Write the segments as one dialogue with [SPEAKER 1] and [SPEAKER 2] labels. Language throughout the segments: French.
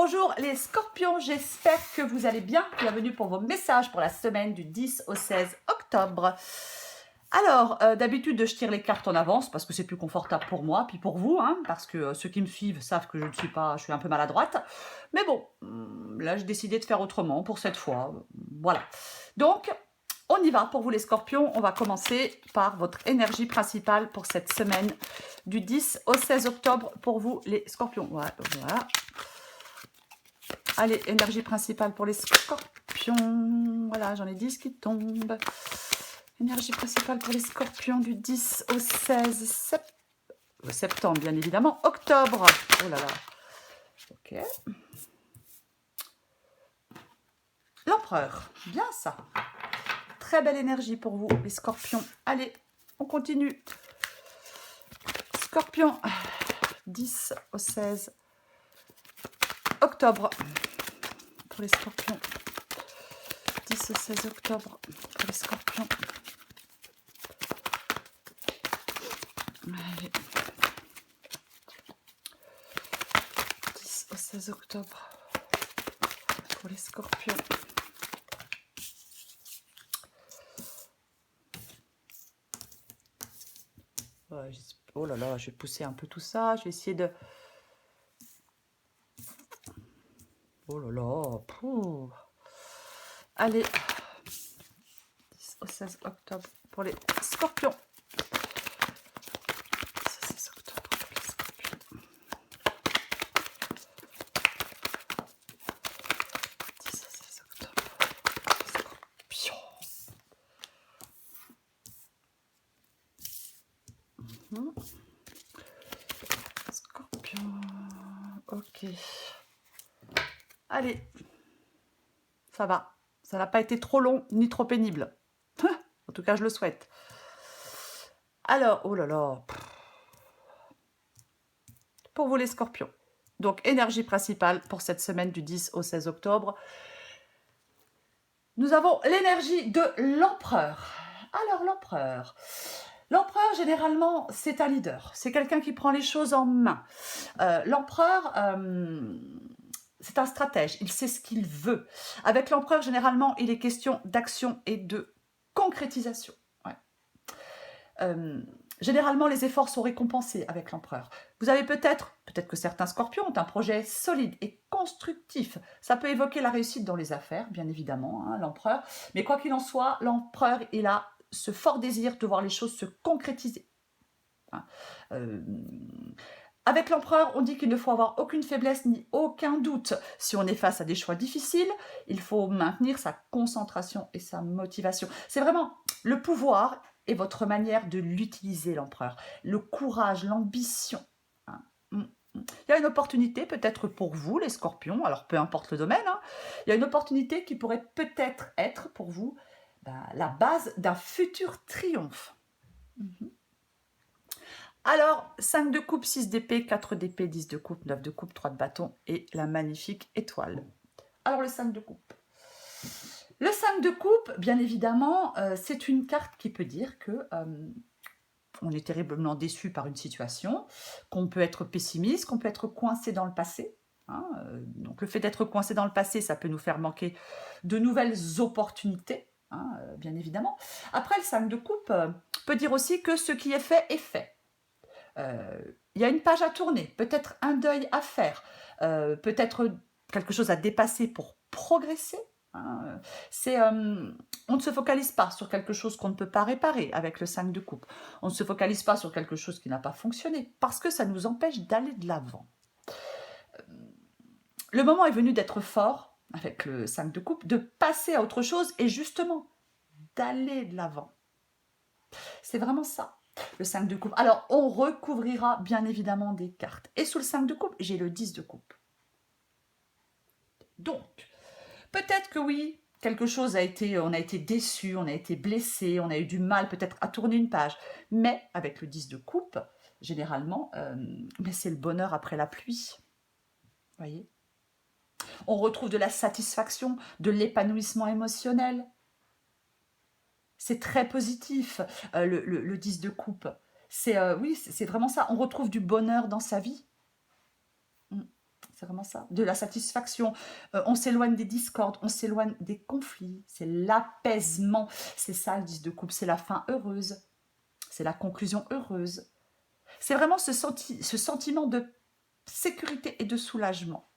[SPEAKER 1] Bonjour les scorpions, j'espère que vous allez bien. Bienvenue pour vos messages pour la semaine du 10 au 16 octobre. Alors, d'habitude, je tire les cartes en avance parce que c'est plus confortable pour moi, puis pour vous, hein, parce que ceux qui me suivent savent que je suis un peu maladroite. Mais bon, là, j'ai décidé de faire autrement pour cette fois. Voilà. Donc, on y va pour vous les scorpions. On va commencer par votre énergie principale pour cette semaine du 10 au 16 octobre pour vous les scorpions. Voilà. Allez, énergie principale pour les scorpions. Voilà, j'en ai 10 qui tombent. Énergie principale pour les scorpions du 10 au 16 septembre, bien évidemment. Octobre. Oh là là. Ok. L'empereur. Bien ça. Très belle énergie pour vous, les scorpions. Allez, on continue. Scorpion. 10 au 16 octobre. Pour les scorpions. 10 au 16 octobre. Pour les scorpions. Allez. 10 au 16 octobre pour les scorpions. Oh là là, je vais pousser un peu tout ça. Je vais essayer de... Oh là là. Pouh. Allez. 10 au 16 octobre pour les scorpions. 10 au 16 octobre pour les scorpions. 10 au 16 octobre pour les scorpions. Scorpion. Ok. Allez. Ça va. Ça n'a pas été trop long ni trop pénible. En tout cas, je le souhaite. Alors, oh là là. Pour vous les scorpions. Donc, énergie principale pour cette semaine du 10 au 16 octobre. Nous avons l'énergie de l'empereur. Alors, l'empereur. L'empereur, généralement, c'est un leader. C'est quelqu'un qui prend les choses en main. L'empereur, c'est un stratège. Il sait ce qu'il veut. Avec l'empereur, généralement, il est question d'action et de concrétisation. Ouais. Généralement, les efforts sont récompensés avec l'empereur. Vous avez peut-être que certains scorpions ont un projet solide et constructif. Ça peut évoquer la réussite dans les affaires, bien évidemment, hein, l'empereur. Mais quoi qu'il en soit, l'empereur, il a ce fort désir de voir les choses se concrétiser. Hein. Avec l'empereur, on dit qu'il ne faut avoir aucune faiblesse ni aucun doute. Si on est face à des choix difficiles, il faut maintenir sa concentration et sa motivation. C'est vraiment le pouvoir et votre manière de l'utiliser, l'empereur. Le courage, l'ambition. Il y a une opportunité peut-être pour vous, les scorpions, alors peu importe le domaine, hein, il y a une opportunité qui pourrait peut-être être pour vous la base d'un futur triomphe. Alors, 5 de coupe, 6 d'épée, 4 d'épée, 10 de coupe, 9 de coupe, 3 de bâton et la magnifique étoile. Alors, le 5 de coupe. Le 5 de coupe, bien évidemment, c'est une carte qui peut dire que on est terriblement déçu par une situation, qu'on peut être pessimiste, qu'on peut être coincé dans le passé. Hein, donc, le fait d'être coincé dans le passé, ça peut nous faire manquer de nouvelles opportunités, hein, bien évidemment. Après, le 5 de coupe peut dire aussi que ce qui est fait est fait. Il y a une page à tourner, peut-être un deuil à faire, peut-être quelque chose à dépasser pour progresser. Hein. On ne se focalise pas sur quelque chose qu'on ne peut pas réparer avec le 5 de coupe. On ne se focalise pas sur quelque chose qui n'a pas fonctionné parce que ça nous empêche d'aller de l'avant. Le moment est venu d'être fort avec le 5 de coupe, de passer à autre chose et justement d'aller de l'avant. C'est vraiment ça. Le 5 de coupe. Alors, on recouvrira bien évidemment des cartes. Et sous le 5 de coupe, j'ai le 10 de coupe. Donc, peut-être que oui, quelque chose on a été déçu, on a été blessé, on a eu du mal peut-être à tourner une page. Mais avec le 10 de coupe, généralement, mais c'est le bonheur après la pluie. Voyez ? On retrouve de la satisfaction, de l'épanouissement émotionnel. C'est très positif, le 10 de coupe. Oui, c'est vraiment ça. On retrouve du bonheur dans sa vie. c'est vraiment ça. De la satisfaction. On s'éloigne des discordes, on s'éloigne des conflits. C'est l'apaisement. C'est ça le 10 de coupe, c'est la fin heureuse. C'est la conclusion heureuse. C'est vraiment ce sentiment de sécurité et de soulagement.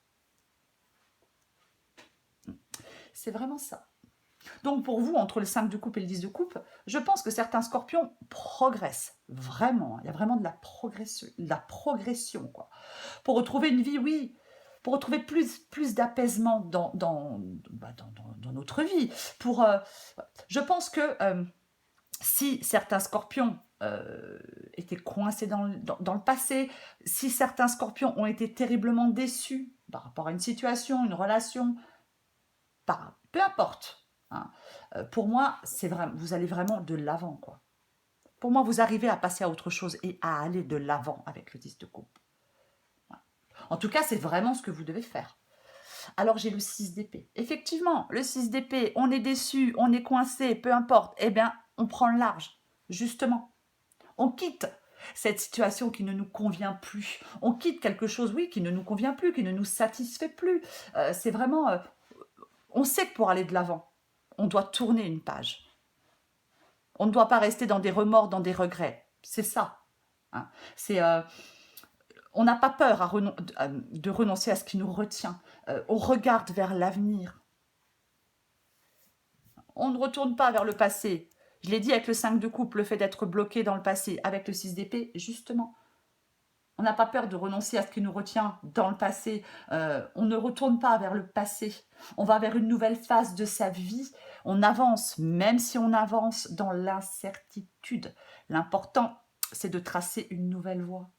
[SPEAKER 1] C'est vraiment ça. Donc pour vous, entre le 5 de coupe et le 10 de coupe, je pense que certains scorpions progressent. Vraiment, il y a vraiment de la progression, quoi. Pour retrouver une vie, oui, pour retrouver plus d'apaisement dans notre vie. Je pense que si certains scorpions étaient coincés dans le passé, si certains scorpions ont été terriblement déçus par rapport à une situation, une relation, peu importe, hein, pour moi, vous allez vraiment de l'avant, quoi. Pour moi, vous arrivez à passer à autre chose et à aller de l'avant avec le 10 de coupe. Ouais. En tout cas, c'est vraiment ce que vous devez faire. Alors, j'ai le 6 d'épée. Effectivement, le 6 d'épée, on est déçu, on est coincé, peu importe. Eh bien, on prend le large, justement. On quitte cette situation qui ne nous convient plus. On quitte quelque chose, oui, qui ne nous convient plus, qui ne nous satisfait plus. C'est vraiment... on sait que pour aller de l'avant, on doit tourner une page. On ne doit pas rester dans des remords, dans des regrets. C'est ça. Hein. On n'a pas peur de renoncer à ce qui nous retient. On regarde vers l'avenir. On ne retourne pas vers le passé. Je l'ai dit avec le 5 de coupe, le fait d'être bloqué dans le passé. Avec le 6 d'épée, justement. On n'a pas peur de renoncer à ce qui nous retient dans le passé. On ne retourne pas vers le passé. On va vers une nouvelle phase de sa vie. On avance, même si on avance dans l'incertitude. L'important, c'est de tracer une nouvelle voie.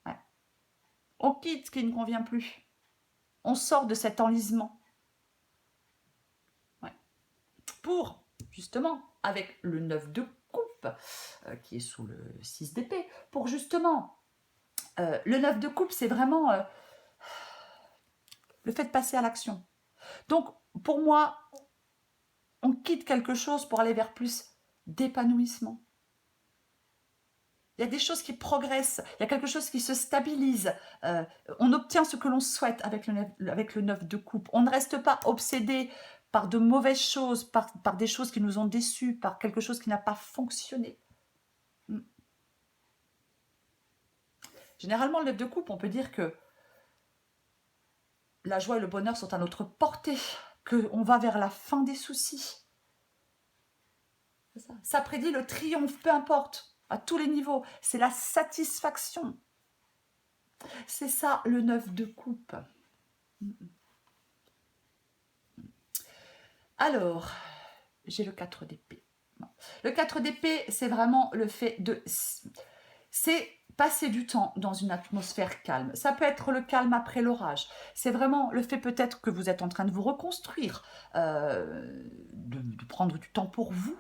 [SPEAKER 1] Ouais. On quitte ce qui ne convient plus. On sort de cet enlisement. Ouais. Pour, justement, avec le 9 de coupe, qui est sous le 6 d'épée, pour justement... le 9 de coupe, c'est vraiment le fait de passer à l'action. Donc, pour moi, on quitte quelque chose pour aller vers plus d'épanouissement. Il y a des choses qui progressent, il y a quelque chose qui se stabilise. On obtient ce que l'on souhaite avec le 9 de coupe. On ne reste pas obsédé par de mauvaises choses, par des choses qui nous ont déçus, par quelque chose qui n'a pas fonctionné. Généralement, le 9 de coupe, on peut dire que la joie et le bonheur sont à notre portée, qu'on va vers la fin des soucis. Ça prédit le triomphe, peu importe, à tous les niveaux. C'est la satisfaction. C'est ça, le 9 de coupe. Alors, j'ai le 4 d'épée. Le 4 d'épée, c'est vraiment le fait de... C'est passer du temps dans une atmosphère calme. Ça peut être le calme après l'orage. C'est vraiment le fait peut-être que vous êtes en train de vous reconstruire, de prendre du temps pour vous.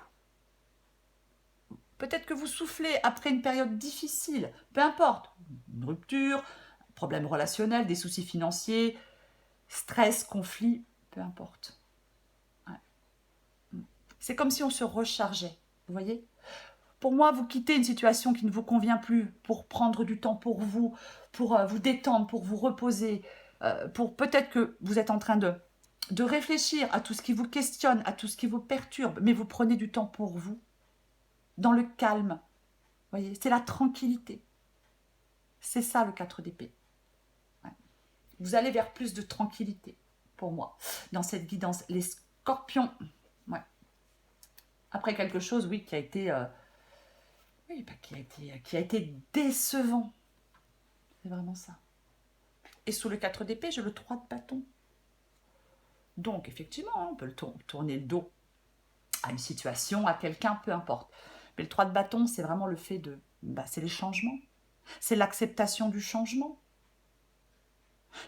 [SPEAKER 1] Peut-être que vous soufflez après une période difficile. Peu importe. Une rupture, problème relationnel, des soucis financiers, stress, conflit, peu importe. Ouais. C'est comme si on se rechargeait. Vous voyez ? Pour moi, vous quittez une situation qui ne vous convient plus pour prendre du temps pour vous détendre, pour vous reposer, pour peut-être que vous êtes en train de réfléchir à tout ce qui vous questionne, à tout ce qui vous perturbe, mais vous prenez du temps pour vous, dans le calme. Vous voyez, c'est la tranquillité. C'est ça le 4 d'épée. Ouais. Vous allez vers plus de tranquillité, pour moi, dans cette guidance. Les scorpions, ouais. Après quelque chose, oui, qui a été... qui a été décevant. C'est vraiment ça. Et sous le 4 d'épée, j'ai le 3 de bâton. Donc, effectivement, on peut tourner le dos à une situation, à quelqu'un, peu importe. Mais le 3 de bâton, c'est vraiment le fait de... c'est les changements. C'est l'acceptation du changement.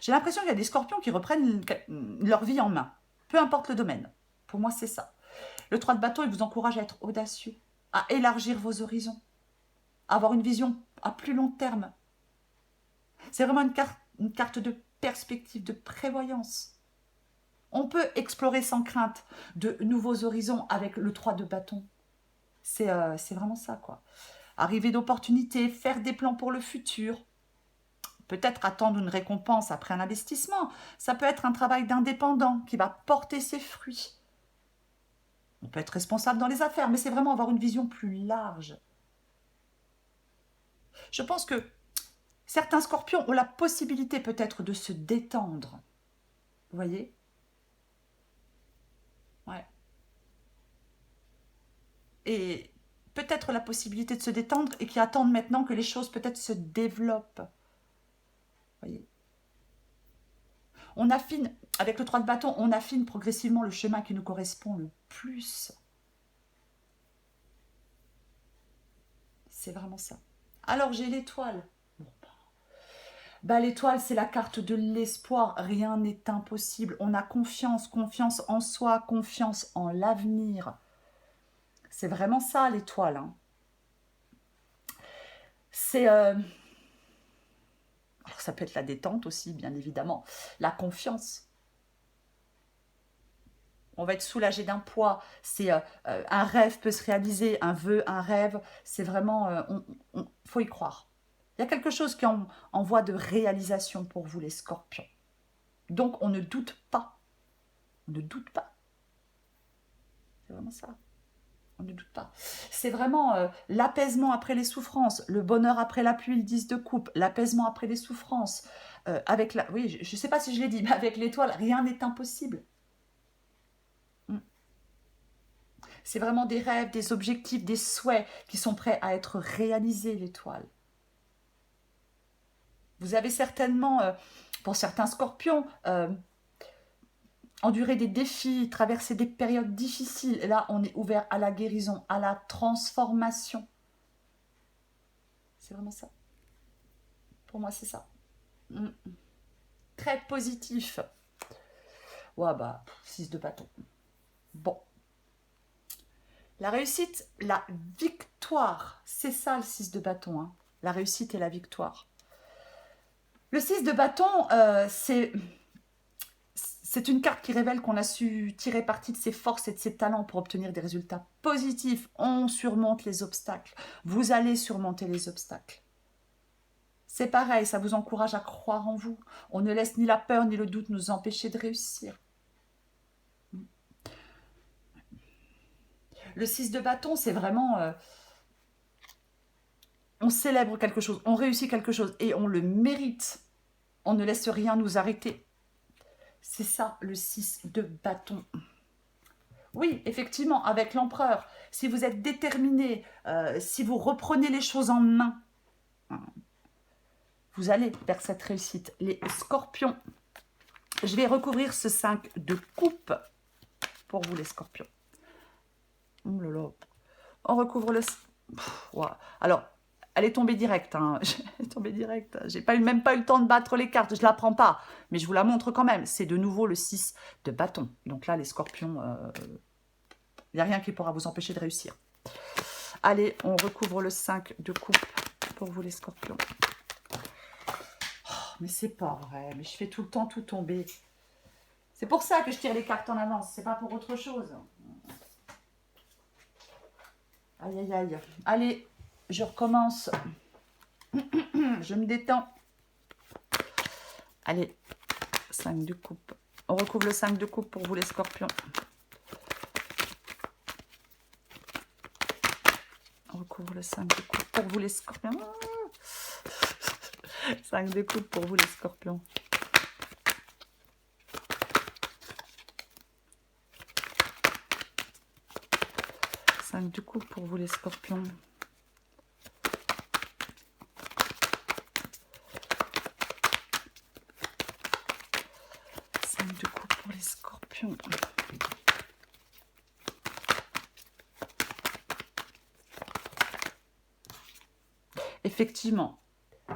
[SPEAKER 1] J'ai l'impression qu'il y a des scorpions qui reprennent leur vie en main. Peu importe le domaine. Pour moi, c'est ça. Le 3 de bâton, il vous encourage à être audacieux, à élargir vos horizons, à avoir une vision à plus long terme. C'est vraiment une carte de perspective, de prévoyance. On peut explorer sans crainte de nouveaux horizons avec le 3 de bâton. C'est vraiment ça, quoi. Arriver d'opportunités, faire des plans pour le futur, peut-être attendre une récompense après un investissement. Ça peut être un travail d'indépendant qui va porter ses fruits. On peut être responsable dans les affaires, mais c'est vraiment avoir une vision plus large. Je pense que certains scorpions ont la possibilité peut-être de se détendre. Vous voyez? Ouais. Et peut-être la possibilité de se détendre et qui attendent maintenant que les choses peut-être se développent. Vous voyez? On affine, avec le 3 de bâton, on affine progressivement le chemin qui nous correspond le plus. C'est vraiment ça. Alors j'ai l'étoile. Bah, l'étoile, c'est la carte de l'espoir. Rien n'est impossible. On a confiance, confiance en soi, confiance en l'avenir. C'est vraiment ça, l'étoile. Hein. C'est... Alors, ça peut être la détente aussi, bien évidemment. La confiance. On va être soulagé d'un poids. C'est un rêve peut se réaliser, un vœu, un rêve. C'est vraiment... faut y croire. Il y a quelque chose qui est en voie de réalisation pour vous, les scorpions. Donc, on ne doute pas. On ne doute pas. C'est vraiment ça. On ne doute pas. C'est vraiment l'apaisement après les souffrances, le bonheur après la pluie, le 10 de coupe, l'apaisement après les souffrances. Avec la, oui, je ne sais pas si je l'ai dit, mais avec l'étoile, rien n'est impossible. C'est vraiment des rêves, des objectifs, des souhaits qui sont prêts à être réalisés, l'étoile. Vous avez certainement, pour certains scorpions, endurer des défis, traverser des périodes difficiles. Et là, on est ouvert à la guérison, à la transformation. C'est vraiment ça. Pour moi, c'est ça. Très positif. Ouais, bah, 6 de bâton. Bon. La réussite, la victoire. C'est ça, le 6 de bâton. Hein. La réussite et la victoire. Le 6 de bâton, c'est une carte qui révèle qu'on a su tirer parti de ses forces et de ses talents pour obtenir des résultats positifs. On surmonte les obstacles. Vous allez surmonter les obstacles. C'est pareil, ça vous encourage à croire en vous. On ne laisse ni la peur ni le doute nous empêcher de réussir. Le 6 de bâton, c'est vraiment... on célèbre quelque chose, on réussit quelque chose et on le mérite. On ne laisse rien nous arrêter. C'est ça, le 6 de bâton. Oui, effectivement, avec l'empereur, si vous êtes déterminé, si vous reprenez les choses en main, vous allez vers cette réussite. Les scorpions, je vais recouvrir ce 5 de coupe pour vous, les scorpions. Oh là là. On recouvre le... Wow. Alors, elle est tombée directe. Hein. Elle est tombée directe. J'ai même pas eu le temps de battre les cartes. Je ne la prends pas. Mais je vous la montre quand même. C'est de nouveau le 6 de bâton. Donc là, les scorpions, il n'y a rien qui pourra vous empêcher de réussir. Allez, on recouvre le 5 de coupe pour vous, les scorpions. Oh, mais c'est pas vrai. Mais je fais tout le temps tout tomber. C'est pour ça que je tire les cartes en avance. C'est pas pour autre chose. Aïe, aïe, aïe. Allez, je recommence. Je me détends. Allez, 5 de coupe. On recouvre le 5 de coupe pour vous, les scorpions. On recouvre le 5 de coupe pour vous, les scorpions. 5 de coupe pour vous, les scorpions. De coupe pour vous, les scorpions. 5 de coupe pour les scorpions. Effectivement.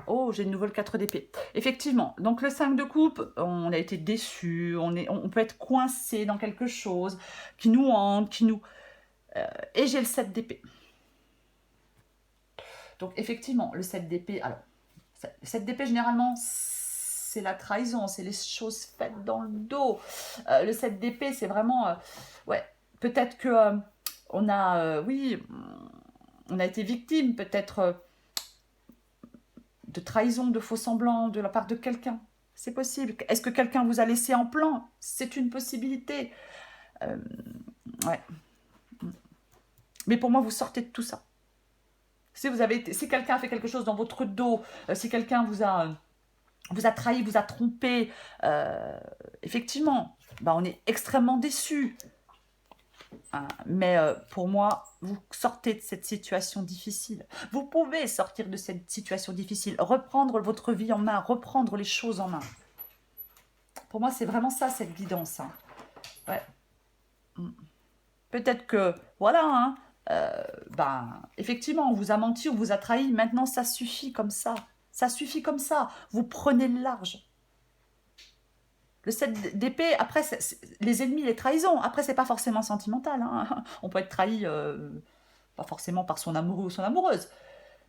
[SPEAKER 1] Oh, j'ai une nouvelle 4 d'épée. Effectivement, donc le 5 de coupe, on a été déçu, on peut être coincé dans quelque chose qui nous hante, qui nous... et j'ai le 7 d'épée. Donc effectivement, le 7 d'épée, alors, le 7 d'épée généralement, c'est la trahison, c'est les choses faites dans le dos. Le 7 d'épée, c'est vraiment, ouais, peut-être que on a, oui, on a été victime, peut-être de trahison, de faux semblants de la part de quelqu'un. C'est possible. Est-ce que quelqu'un vous a laissé en plan? C'est une possibilité. Ouais. Mais pour moi, vous sortez de tout ça. Si quelqu'un a fait quelque chose dans votre dos, si quelqu'un vous a trahi, vous a trompé, effectivement, bah, on est extrêmement déçus. Hein, mais pour moi, vous sortez de cette situation difficile. Vous pouvez sortir de cette situation difficile, reprendre votre vie en main, reprendre les choses en main. Pour moi, c'est vraiment ça, cette guidance. Hein. Ouais. Peut-être que, voilà, hein, ben, effectivement, on vous a menti, on vous a trahi. Maintenant, ça suffit comme ça. Ça suffit comme ça. Vous prenez le large. Le 7 d'épée, après, les ennemis, les trahisons. Après, c'est pas forcément sentimental. Hein. On peut être trahi, pas forcément par son amoureux ou son amoureuse.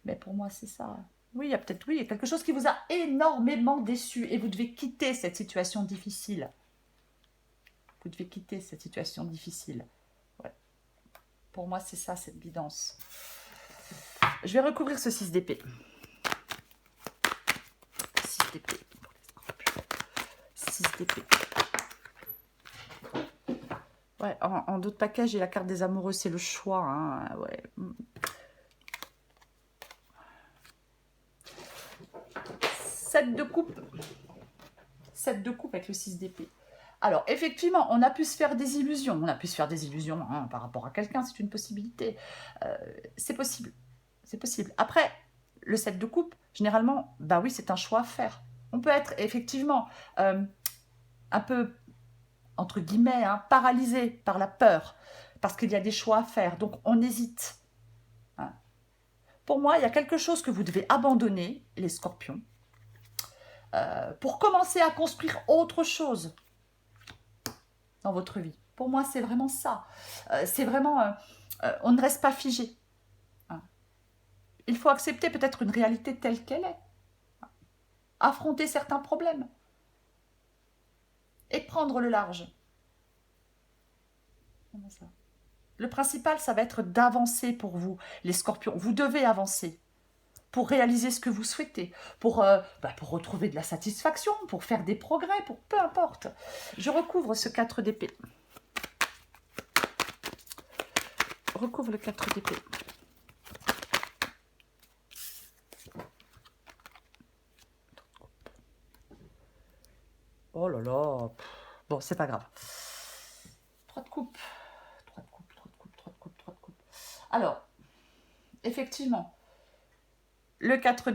[SPEAKER 1] Mais pour moi, c'est ça. Oui, il y a peut-être quelque chose qui vous a énormément déçu et vous devez quitter cette situation difficile. Vous devez quitter cette situation difficile. Ouais. Pour moi, c'est ça, cette guidance. Je vais recouvrir ce 6 d'épée. 6 d'épée. 6 d'épée. Ouais, en d'autres paquets, j'ai la carte des amoureux, c'est le choix. Hein, ouais. 7 de coupe. 7 de coupe avec le 6 d'épée. Alors, effectivement, on a pu se faire des illusions. On a pu se faire des illusions hein, par rapport à quelqu'un, c'est une possibilité. C'est possible. C'est possible. Après, le 7 de coupe, généralement, bah oui, c'est un choix à faire. On peut être effectivement un peu, entre guillemets, hein, paralysé par la peur, parce qu'il y a des choix à faire. Donc, on hésite. Hein. Pour moi, il y a quelque chose que vous devez abandonner, les scorpions, pour commencer à construire autre chose dans votre vie. Pour moi, c'est vraiment ça. C'est vraiment... on ne reste pas figé. Hein. Il faut accepter peut-être une réalité telle qu'elle est. Affronter certains problèmes. Et prendre le large. Ça. Le principal, ça va être d'avancer pour vous, les scorpions. Vous devez avancer pour réaliser ce que vous souhaitez, pour retrouver de la satisfaction, pour faire des progrès, pour peu importe. Je recouvre ce 4 d'épée. Recouvre le 4 d'épée. Oh là là. Bon, c'est pas grave. 3 de coupe. 3 de coupe, 3 de coupe, 3 de coupe, 3 de coupe. Alors, effectivement, le 4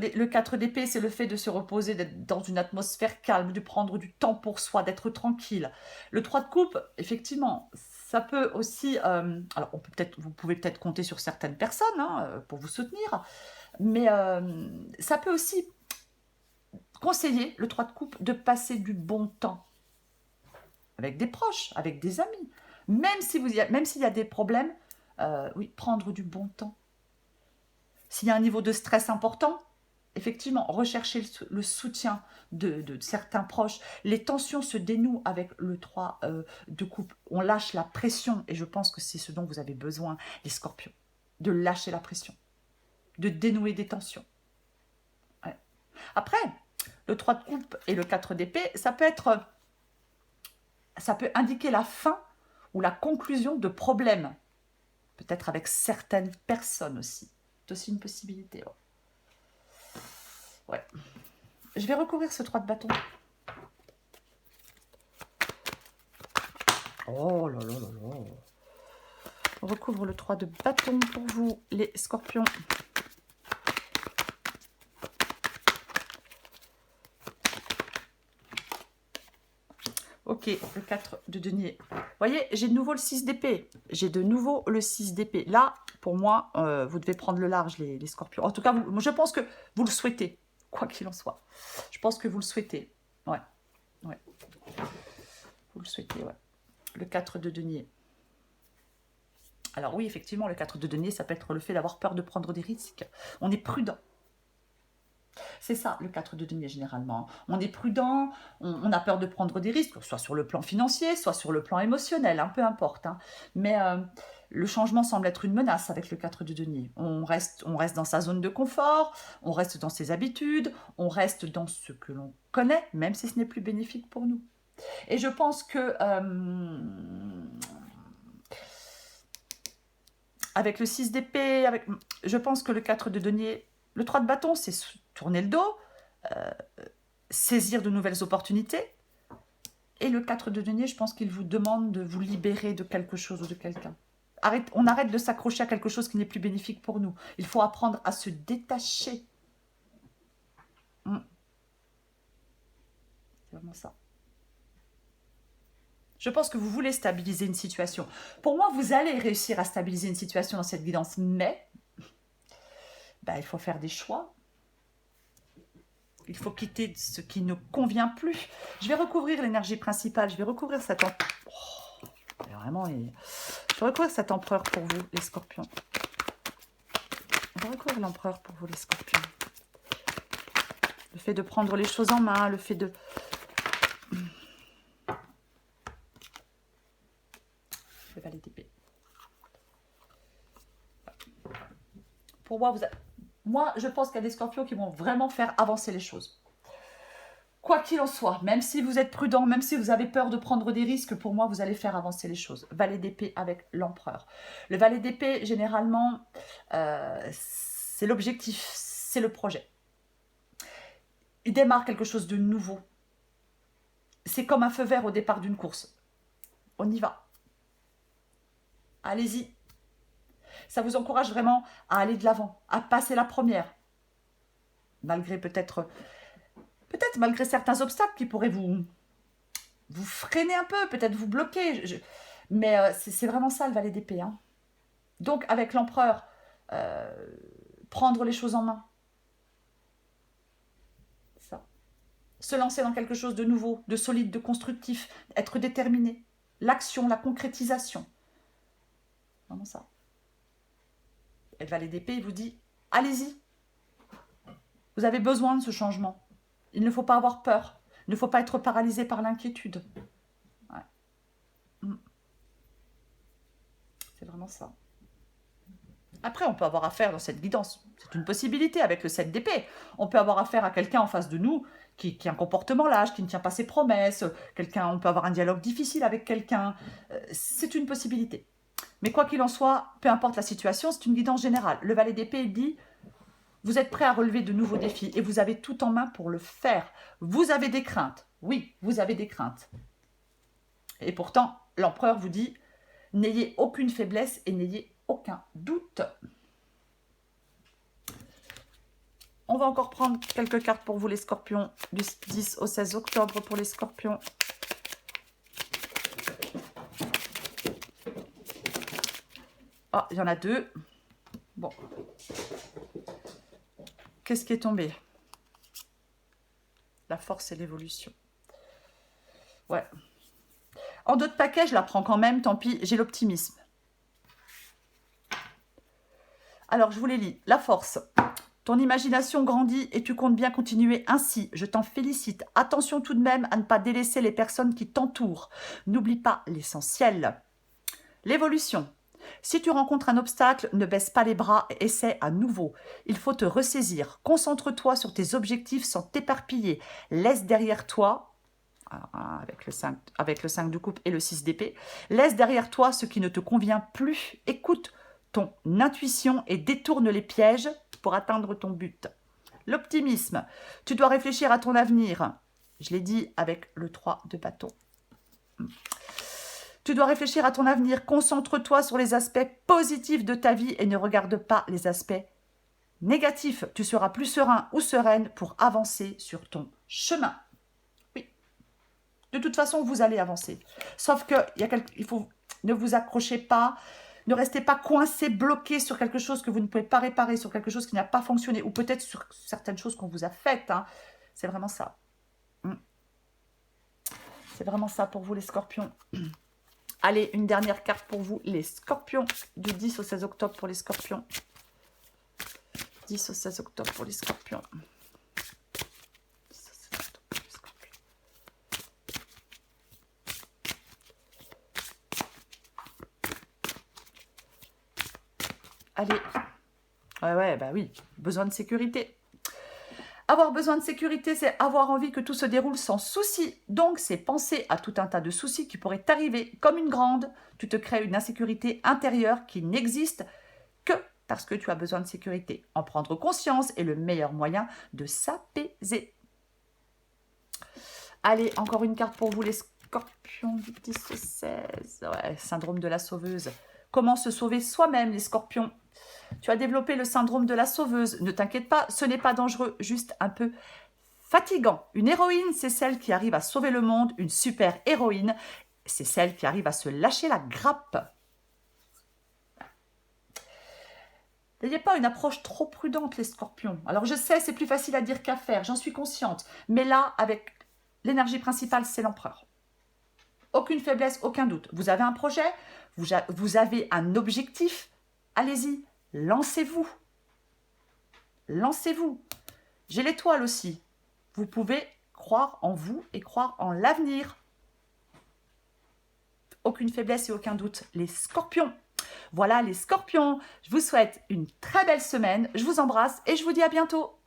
[SPEAKER 1] d'épée, c'est le fait de se reposer, d'être dans une atmosphère calme, de prendre du temps pour soi, d'être tranquille. Le 3 de coupe, effectivement, ça peut aussi... alors, vous pouvez peut-être compter sur certaines personnes hein, pour vous soutenir, mais ça peut aussi conseiller, le 3 de coupe, de passer du bon temps avec des proches, avec des amis. Même s'il y a des problèmes, oui, prendre du bon temps. S'il y a un niveau de stress important, effectivement, rechercher le soutien de certains proches. Les tensions se dénouent avec le 3 de coupe. On lâche la pression et je pense que c'est ce dont vous avez besoin, les scorpions. De lâcher la pression, de dénouer des tensions. Ouais. Après, le 3 de coupe et le 4 d'épée, ça peut indiquer la fin ou la conclusion de problèmes. Peut-être avec certaines personnes aussi. C'est aussi une possibilité. Ouais. Je vais recouvrir ce 3 de bâton. Oh là là là là. On recouvre le 3 de bâton pour vous, les scorpions. Ok, le 4 de denier. Vous voyez, j'ai de nouveau le 6 d'épée. J'ai de nouveau le 6 d'épée. Là, pour moi, vous devez prendre le large, les scorpions. En tout cas, je pense que vous le souhaitez, quoi qu'il en soit. Je pense que vous le souhaitez. Ouais. Ouais. Vous le souhaitez, ouais. Le 4 de denier. Alors oui, effectivement, le 4 de denier, ça peut être le fait d'avoir peur de prendre des risques. On est prudent. C'est ça, le 4 de denier, généralement. On est prudent, on a peur de prendre des risques, soit sur le plan financier, soit sur le plan émotionnel, peu importe. Mais le changement semble être une menace avec le 4 de denier. On reste dans sa zone de confort, on reste dans ses habitudes, on reste dans ce que l'on connaît, même si ce n'est plus bénéfique pour nous. Et je pense que avec le 6 d'épée, je pense que le 4 de denier, le 3 de bâton, c'est tourner le dos, saisir de nouvelles opportunités. Et le 4 de denier, je pense qu'il vous demande de vous libérer de quelque chose ou de quelqu'un. On arrête de s'accrocher à quelque chose qui n'est plus bénéfique pour nous. Il faut apprendre à se détacher. C'est vraiment ça. Je pense que vous voulez stabiliser une situation. Pour moi, vous allez réussir à stabiliser une situation dans cette guidance, mais il faut faire des choix. Il faut quitter ce qui ne convient plus. Je vais recouvrir l'énergie principale. Je vais recouvrir cet empereur. Je vais recouvrir cet empereur pour vous, les scorpions. Je vais recouvrir l'empereur pour vous, les scorpions. Le fait de prendre les choses en main, le fait de... Le valet d'épée. Pour moi, moi, je pense qu'il y a des scorpions qui vont vraiment faire avancer les choses. Quoi qu'il en soit, même si vous êtes prudent, même si vous avez peur de prendre des risques, pour moi, vous allez faire avancer les choses. Valet d'épée avec l'empereur. Le valet d'épée, généralement, c'est l'objectif, c'est le projet. Il démarre quelque chose de nouveau. C'est comme un feu vert au départ d'une course. On y va. Allez-y. Ça vous encourage vraiment à aller de l'avant, à passer la première. Malgré peut-être malgré certains obstacles qui pourraient vous freiner un peu, peut-être vous bloquer. Mais c'est vraiment ça le valet d'épée. Donc avec l'empereur, prendre les choses en main. Ça. Se lancer dans quelque chose de nouveau, de solide, de constructif, être déterminé. L'action, la concrétisation. Vraiment ça. Et le valet d'épée, il vous dit, allez-y. Vous avez besoin de ce changement. Il ne faut pas avoir peur. Il ne faut pas être paralysé par l'inquiétude. Ouais. C'est vraiment ça. Après, on peut avoir affaire dans cette guidance. C'est une possibilité avec le 7 d'épée. On peut avoir affaire à quelqu'un en face de nous qui a un comportement lâche, qui ne tient pas ses promesses. On peut avoir un dialogue difficile avec quelqu'un. C'est une possibilité. Mais quoi qu'il en soit, peu importe la situation, c'est une guidance générale. Le valet d'épée, il dit, vous êtes prêt à relever de nouveaux défis et vous avez tout en main pour le faire. Vous avez des craintes. Oui, vous avez des craintes. Et pourtant, l'empereur vous dit, n'ayez aucune faiblesse et n'ayez aucun doute. On va encore prendre quelques cartes pour vous, les scorpions, du 10 au 16 octobre pour les scorpions. Ah, il y en a deux. Bon. Qu'est-ce qui est tombé? La force et l'évolution. Ouais. En dos de paquet, je la prends quand même, tant pis, j'ai l'optimisme. Alors, je vous les lis. La force. Ton imagination grandit et tu comptes bien continuer ainsi. Je t'en félicite. Attention tout de même à ne pas délaisser les personnes qui t'entourent. N'oublie pas l'essentiel. L'évolution. Si tu rencontres un obstacle, ne baisse pas les bras et essaie à nouveau. Il faut te ressaisir. Concentre-toi sur tes objectifs sans t'éparpiller. Laisse derrière toi, avec le 5 de coupe et le 6 d'épée, laisse derrière toi ce qui ne te convient plus. Écoute ton intuition et détourne les pièges pour atteindre ton but. L'optimisme. Tu dois réfléchir à ton avenir. Je l'ai dit avec le 3 de bâton. Tu dois réfléchir à ton avenir. Concentre-toi sur les aspects positifs de ta vie et ne regarde pas les aspects négatifs. Tu seras plus serein ou sereine pour avancer sur ton chemin. Oui. De toute façon, vous allez avancer. Sauf que ne vous accrochez pas, ne restez pas coincé, bloqué sur quelque chose que vous ne pouvez pas réparer, sur quelque chose qui n'a pas fonctionné, ou peut-être sur certaines choses qu'on vous a faites. C'est vraiment ça. C'est vraiment ça pour vous, les scorpions. Allez, une dernière carte pour vous, les scorpions, du 10 au 16 octobre pour les scorpions. 10 au 16 octobre pour les scorpions. Allez. Ouais, bah oui, besoin de sécurité. Avoir besoin de sécurité, c'est avoir envie que tout se déroule sans souci. Donc, c'est penser à tout un tas de soucis qui pourraient t'arriver comme une grande. Tu te crées une insécurité intérieure qui n'existe que parce que tu as besoin de sécurité. En prendre conscience est le meilleur moyen de s'apaiser. Allez, encore une carte pour vous, les scorpions du 10-16. Ouais, syndrome de la sauveuse. Comment se sauver soi-même, les scorpions? Tu as développé le syndrome de la sauveuse. Ne t'inquiète pas, ce n'est pas dangereux, juste un peu fatigant. Une héroïne, c'est celle qui arrive à sauver le monde. Une super héroïne, c'est celle qui arrive à se lâcher la grappe. N'ayez pas une approche trop prudente, les scorpions. Alors je sais, c'est plus facile à dire qu'à faire, j'en suis consciente. Mais là, avec l'énergie principale, c'est l'empereur. Aucune faiblesse, aucun doute. Vous avez un projet, vous avez un objectif, allez-y, lancez-vous. Lancez-vous. J'ai l'étoile aussi. Vous pouvez croire en vous et croire en l'avenir. Aucune faiblesse et aucun doute. Les scorpions. Voilà les scorpions. Je vous souhaite une très belle semaine. Je vous embrasse et je vous dis à bientôt.